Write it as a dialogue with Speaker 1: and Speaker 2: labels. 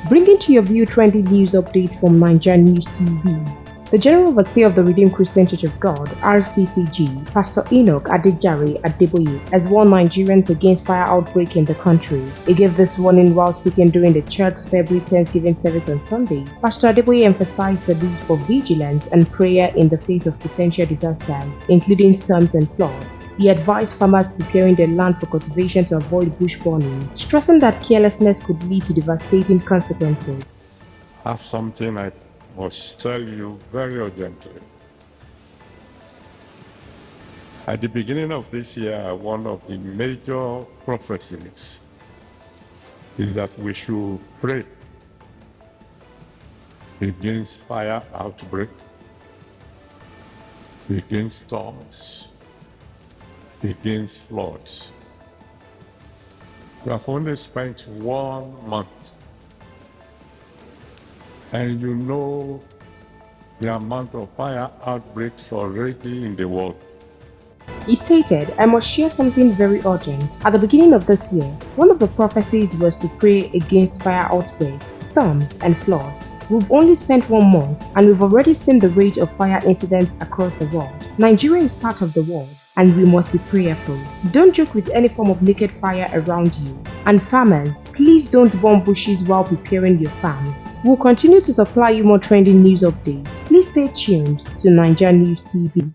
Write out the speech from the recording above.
Speaker 1: Bringing to your view trendy news updates from NaijaNews TV. The General Overseer of the Redeemed Christian Church of God, RCCG, Pastor Adeboye, has warned Nigerians against fire outbreak in the country. He gave this warning while speaking during the church's February Thanksgiving service on Sunday. Pastor Adeboye emphasized the need for vigilance and prayer in the face of potential disasters, including storms and floods. He advised farmers preparing their land for cultivation to avoid bush burning, stressing that carelessness could lead to devastating consequences.
Speaker 2: I have something I must tell you very urgently. At the beginning of this year, one of the major prophecies is that we should pray against fire outbreak, against storms, against floods. We have only spent 1 month, and you know the amount of fire outbreaks already in the world.
Speaker 1: He stated, "I must share something very urgent. At the beginning of this year, one of the prophecies was to pray against fire outbreaks, storms, and floods. We've only spent 1 month, and we've already seen the rate of fire incidents across the world. Nigeria is part of the world, and we must be prayerful. Don't joke with any form of naked fire around you. And farmers, please don't burn bushes while preparing your farms." We'll continue to supply you more trending news updates. Please stay tuned to NaijaNews TV.